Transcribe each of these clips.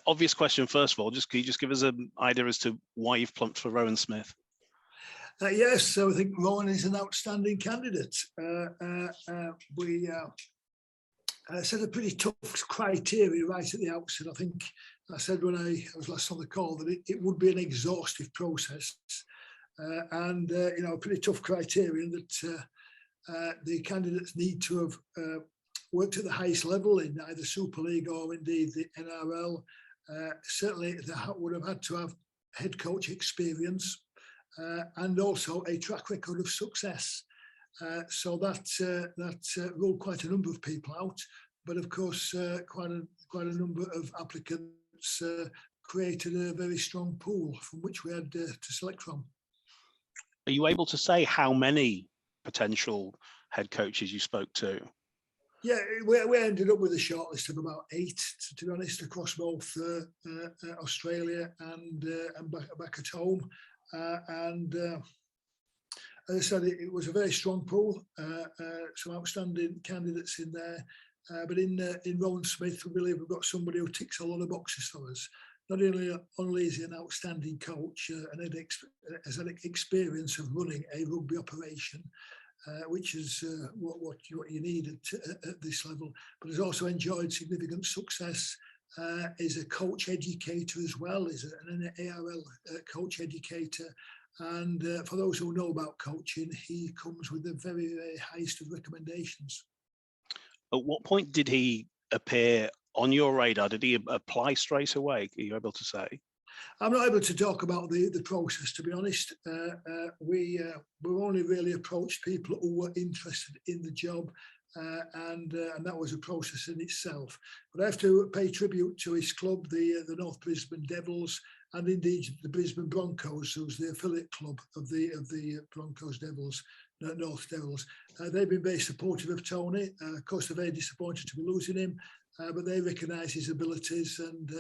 Obvious question, first of all, can you just give us an idea as to why you've plumped for Rohan Smith? Yes, so I think Rohan is an outstanding candidate. We set a pretty tough criteria right at the outset. I think I said when I was last on the call that it would be an exhaustive process, and a pretty tough criterion that the candidates need to have worked at the highest level in either Super League or indeed the NRL. Certainly, they would have had to have head coach experience and also a track record of success. So that ruled quite a number of people out, but of course, quite a number of applicants created a very strong pool from which we had to select from. Are you able to say how many potential head coaches you spoke to? Yeah, we ended up with a shortlist of about 8, to be honest, across both Australia and back at home. As I said, it was a very strong pool, some outstanding candidates in there. But in Rohan Smith, we believe we've got somebody who ticks a lot of boxes for us. Not only is he an outstanding coach and has an experience of running a rugby operation, which is what you need at this level, but has also enjoyed significant success. Is a coach educator as well, is an ARL coach educator. And for those who know about coaching, he comes with the very, very highest of recommendations. At what point did he appear on your radar? Did he apply straight away? Are you able to say? I'm not able to talk about the process, to be honest. We only really approached people who were interested in the job, and that was a process in itself. But I have to pay tribute to his club, the North Brisbane Devils, and indeed the Brisbane Broncos, who's the affiliate club of the Broncos Devils, North Devils. They've been very supportive of Tony. Of course, they're very disappointed to be losing him, but they recognise his abilities and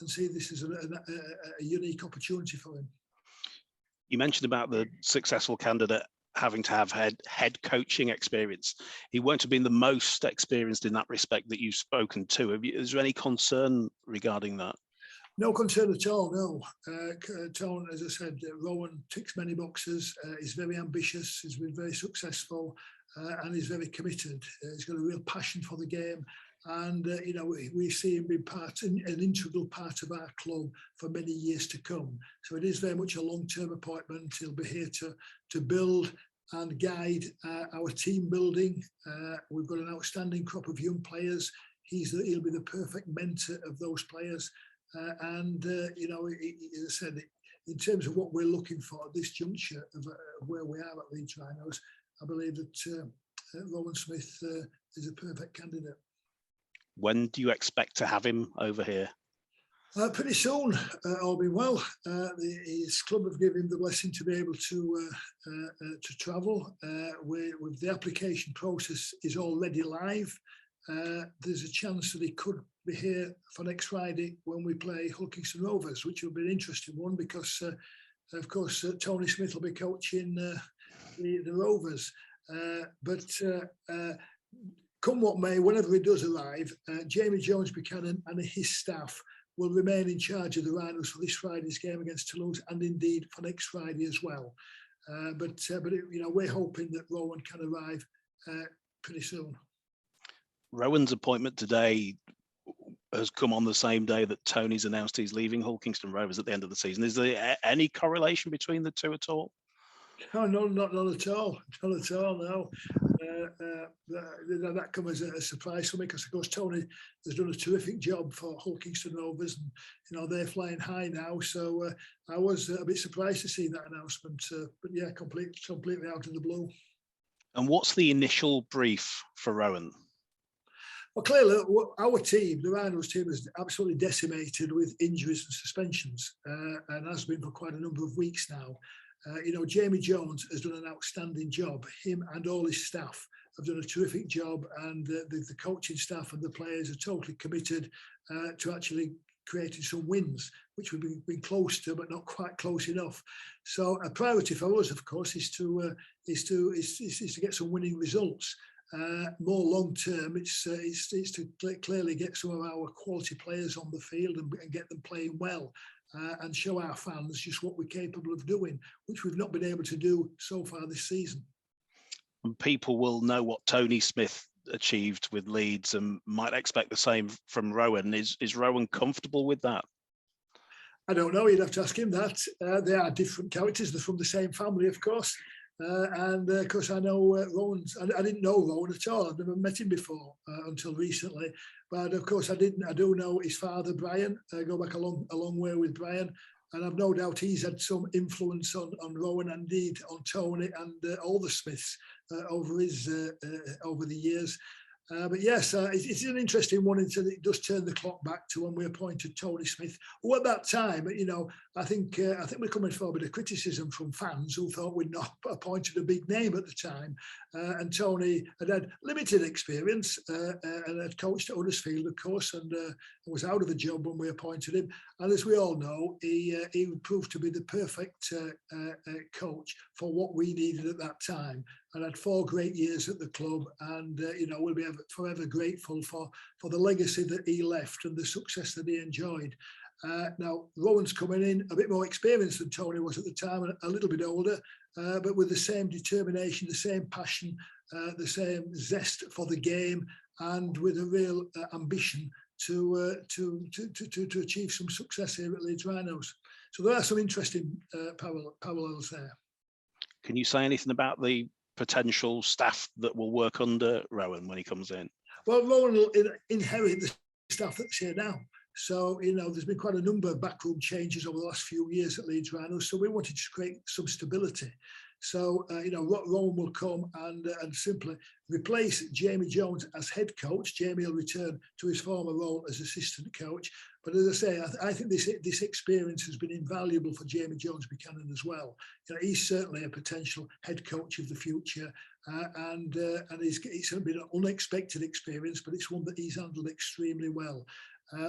see this as a unique opportunity for him. You mentioned about the successful candidate having to have head coaching experience. He won't have been the most experienced in that respect that you've spoken to. Is there any concern regarding that? No concern at all, no. Tone, as I said, Rohan ticks many boxes. He's very ambitious, he's been very successful, and he's very committed. He's got a real passion for the game. And, we see him being an integral part of our club for many years to come. So it is very much a long-term appointment. He'll be here to build and guide our team building. We've got an outstanding crop of young players. He'll be the perfect mentor of those players. As I said, in terms of what we're looking for at this juncture of where we are at Leeds Rhinos, I believe that Rohan Smith is a perfect candidate. When do you expect to have him over here? Pretty soon, all being well. His club have given him the blessing to be able to travel. With the application process is already live. There's a chance that he could be here for next Friday when we play Hulkingston Rovers, which will be an interesting one because, of course, Tony Smith will be coaching the Rovers. But come what may, whenever he does arrive, Jamie Jones Buchanan and his staff will remain in charge of the Rhinos for this Friday's game against Toulouse and indeed for next Friday as well. But we're hoping that Rohan can arrive pretty soon. Rowan's appointment today has come on the same day that Tony's announced he's leaving Hulkingston Rovers at the end of the season. Is there any correlation between the two at all? Oh, no, not at all. Not at all, no. That comes as a surprise for me because, of course, Tony has done a terrific job for Hulkingston Rovers and, they're flying high now. So I was a bit surprised to see that announcement. But, yeah, completely out of the blue. And what's the initial brief for Rohan? Well, clearly, our team, the Rhinos team, is absolutely decimated with injuries and suspensions, and has been for quite a number of weeks now. Jamie Jones has done an outstanding job. Him and all his staff have done a terrific job, and the coaching staff and the players are totally committed to actually creating some wins, which we've been close to, but not quite close enough. So a priority for us, of course, is to get some winning results. more long term, it's to clearly get some of our quality players on the field and get them playing well. And show our fans just what we're capable of doing, which we've not been able to do so far this season. And people will know what Tony Smith achieved with Leeds and might expect the same from Rohan. Is Rohan comfortable with that? I don't know. You'd have to ask him that. They are different characters. They're from the same family, of course. And of course, I know Rohan's. I didn't know Rohan at all. I've never met him before until recently. But of course, I do know his father, Brian. I go back a long way with Brian. And I've no doubt he's had some influence on Rohan, and indeed on Tony and all the Smiths over the years. But yes, it's an interesting one until it does turn the clock back to when we appointed Tony Smith, who at that time, I think we're coming for a bit of criticism from fans who thought we'd not appointed a big name at the time. And Tony had limited experience and had coached at Huddersfield, of course, and was out of a job when we appointed him. And as we all know, he proved to be the perfect coach for what we needed at that time. And had 4 great years at the club, and we'll be forever grateful for the legacy that he left and the success that he enjoyed. Now, Rohan's coming in a bit more experienced than Tony was at the time, and a little bit older, but with the same determination, the same passion, the same zest for the game, and with a real ambition to achieve some success here at Leeds Rhinos. So there are some interesting parallels there. Can you say anything about the potential staff that will work under Rohan when he comes in? Well, Rohan will inherit the staff that's here now. So, there's been quite a number of backroom changes over the last few years at Leeds Rhinos. So we wanted to create some stability. So, Rohan will come and simply replace Jamie Jones as head coach. Jamie will return to his former role as assistant coach. But as I say, I think this experience has been invaluable for Jamie Jones Buchanan as well. He's certainly a potential head coach of the future, and it's been an unexpected experience, but it's one that he's handled extremely well.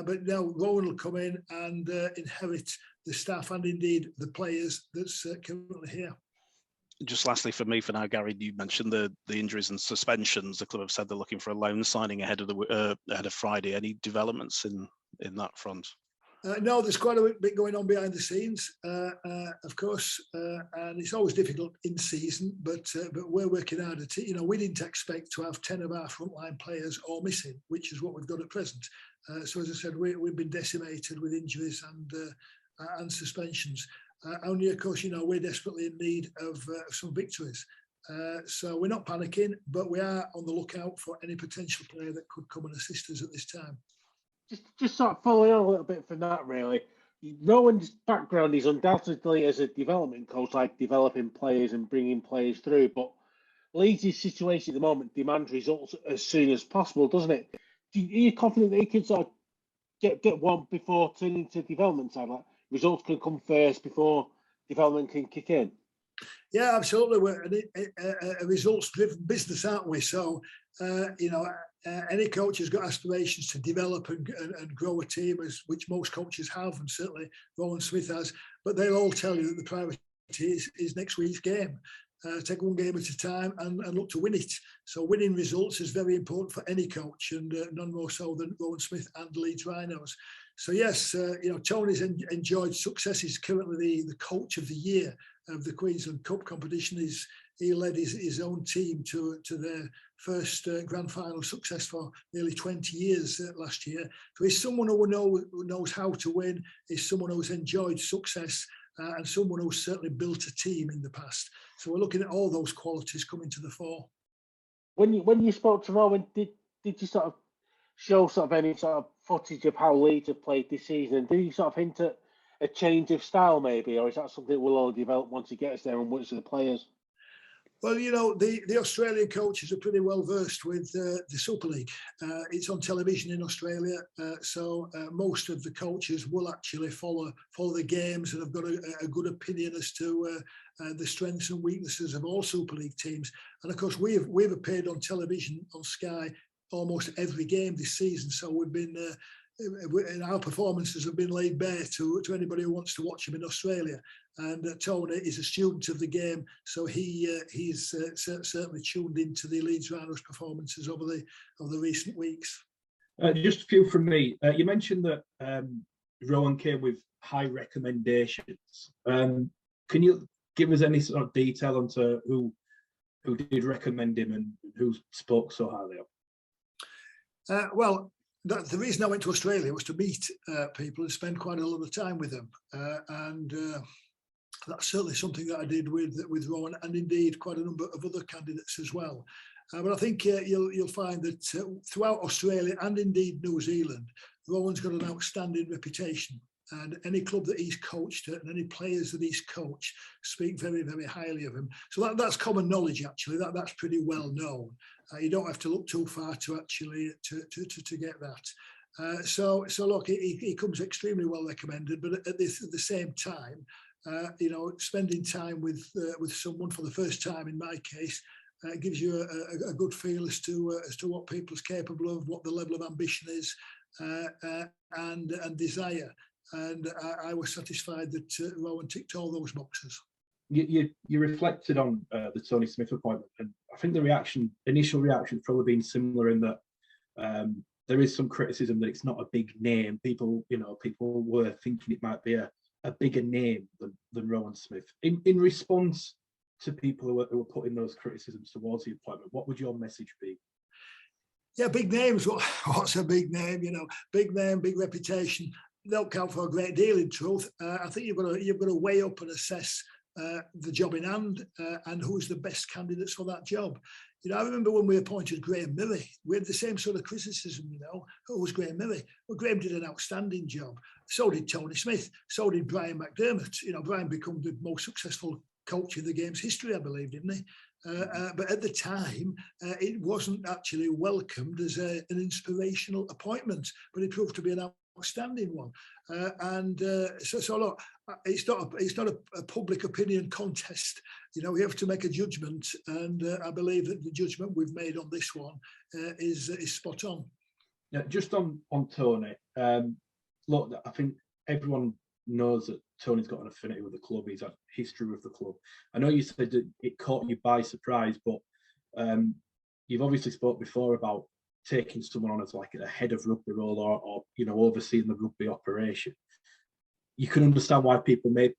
But now Rohan will come in and inherit the staff and indeed the players that's currently here. Just lastly for me for now, Gary, you mentioned the injuries and suspensions. The club have said they're looking for a loan signing ahead of Friday. Any developments in that front? No, there's quite a bit going on behind the scenes, of course, and it's always difficult in season. But we're working hard at it. We didn't expect to have 10 of our frontline players all missing, which is what we've got at present. So as I said, we've been decimated with injuries and suspensions. Only, of course, we're desperately in need of some victories. So we're not panicking, but we are on the lookout for any potential player that could come and assist us at this time. Just sort of following on a little bit from that, really. Rohan's background is undoubtedly as a development coach, like developing players and bringing players through. But Leeds' situation at the moment demands results as soon as possible, doesn't it? Are you confident that he can sort of get one before turning to development side? Like results can come first before development can kick in? Yeah, absolutely. We're a results-driven business, aren't we? So, any coach has got aspirations to develop and grow a team, which most coaches have, and certainly Rohan Smith has. But they'll all tell you that the priority is next week's game. Take one game at a time and look to win it. So winning results is very important for any coach, and none more so than Rohan Smith and Leeds Rhinos. So yes, Tony's enjoyed success. He's currently the coach of the year of the Queensland Cup competition. He led his own team to their first grand final success for nearly 20 years last year. So he's someone who knows how to win. He's someone who's enjoyed success and someone who's certainly built a team in the past. So we're looking at all those qualities coming to the fore. When you spoke to Rohan, did you sort of show sort of any sort of footage of how Leeds have played this season? Did you sort of hint at a change of style maybe, or is that something that will all develop once he gets there and works with the players? Well, the Australian coaches are pretty well versed with the Super League. It's on television in Australia, so most of the coaches will actually follow the games and have got a good opinion as to the strengths and weaknesses of all Super League teams. And of course, we've appeared on television on Sky almost every game this season, so we've been our performances have been laid bare to anybody who wants to watch him in Australia. And Tony is a student of the game, so he's certainly tuned into the Leeds Rhinos performances over the recent weeks. Just a few from me. You mentioned that Rohan came with high recommendations. Can you give us any sort of detail onto who did recommend him and who spoke so highly of? Well, the reason I went to Australia was to meet people and spend quite a lot of time with them, and that's certainly something that I did with Rohan, and indeed quite a number of other candidates as well. But I think you'll find that throughout Australia and indeed New Zealand, Rohan's got an outstanding reputation. And any club that he's coached at and any players that he's coached speak very, very highly of him. So that's common knowledge, actually. That's pretty well known. You don't have to look too far to actually to get that. So look, he comes extremely well recommended. But at the same time, spending time with someone for the first time, in my case, gives you a good feel as to what people's capable of, what the level of ambition is, and desire. And I was satisfied that Rohan ticked all those boxes. You reflected on the Tony Smith appointment, and I think the initial reaction, probably been similar in that there is some criticism that it's not a big name. People were thinking it might be a bigger name than Rohan Smith. In response to people who were putting those criticisms towards the appointment, what would your message be? Yeah, big names. What's a big name? Big name, big reputation. Don't count for a great deal, in truth. I think you've got to weigh up and assess the job in hand and who's the best candidates for that job. I remember when we appointed Graham Murray, we had the same sort of criticism. Who was Graham Murray? Well, Graham did an outstanding job. So did Tony Smith. So did Brian McDermott. Brian became the most successful coach in the game's history, I believe, didn't he? But at the time, it wasn't actually welcomed as an inspirational appointment, but it proved to be an outstanding one. So look, it's not a public opinion contest. We have to make a judgment, and I believe that the judgment we've made on this one is spot on. Yeah, just on Tony. Look, I think everyone knows that Tony's got an affinity with the club. He's had history with the club. I know you said that it caught you by surprise, but you've obviously spoke before about taking someone on as like a head of rugby role or overseeing the rugby operation. You can understand why people may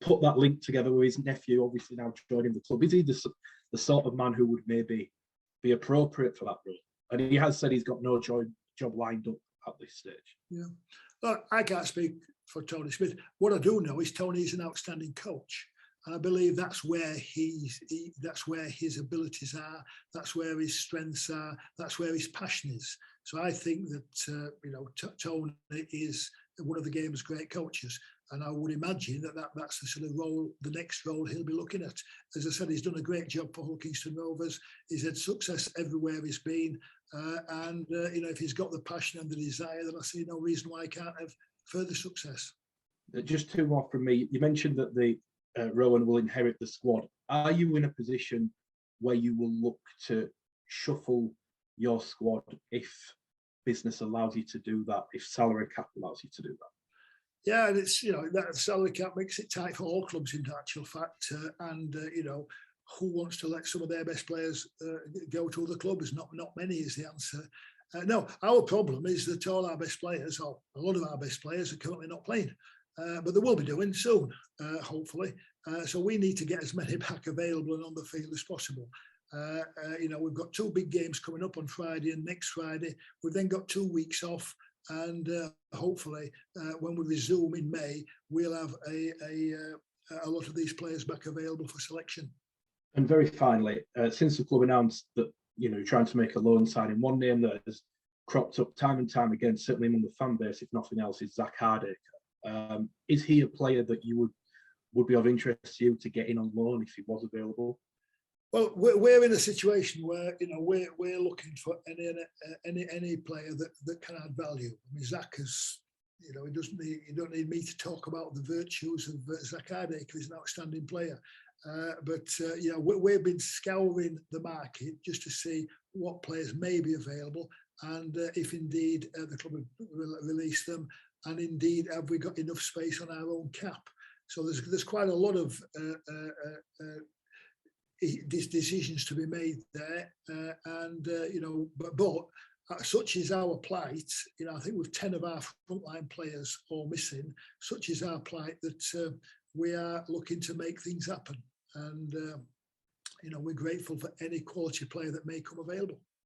put that link together with his nephew obviously now joining the club. Is he the sort of man who would maybe be appropriate for that role? And he has said he's got no job lined up at this stage. Yeah. Look, I can't speak for Tony Smith. What I do know is Tony is an outstanding coach. And I believe that's where that's where his abilities are, that's where his strengths are, that's where his passion is. So I think that Tony is one of the game's great coaches, and I would imagine that's the sort of role, the next role he'll be looking at. As I said, he's done a great job for Hull Kingston Rovers. He's had success everywhere he's been, and if he's got the passion and the desire, then I see no reason why he can't have further success. Just two more from me. You mentioned that Rohan will inherit the squad. Are you in a position where you will look to shuffle your squad if business allows you to do that, if salary cap allows you to do that? Yeah, and it's that salary cap makes it tight for all clubs in actual fact, and who wants to let some of their best players go to other clubs? Not many is the answer. No, our problem is that all our best players, or a lot of our best players, are currently not playing. But they will be doing soon, hopefully. So we need to get as many back available and on the field as possible. We've got two big games coming up on Friday and next Friday. We've then got 2 weeks off, and hopefully, when we resume in May, we'll have a lot of these players back available for selection. And very finally, since the club announced that trying to make a loan signing, one name that has cropped up time and time again, certainly among the fan base, if nothing else, is Zach Hardacre. Is he a player that you would be of interest to you to get in on loan if he was available? Well, we're in a situation where we're looking for any player that can add value. I mean, Zach is, you don't need me to talk about the virtues of Zach Hardacre. He's an outstanding player. But we've been scouring the market just to see what players may be available and if indeed the club will release them, and indeed have we got enough space on our own cap. So there's quite a lot of decisions to be made there, but such is our plight. I think with 10 of our frontline players all missing, such is our plight that we are looking to make things happen, and we're grateful for any quality player that may come available.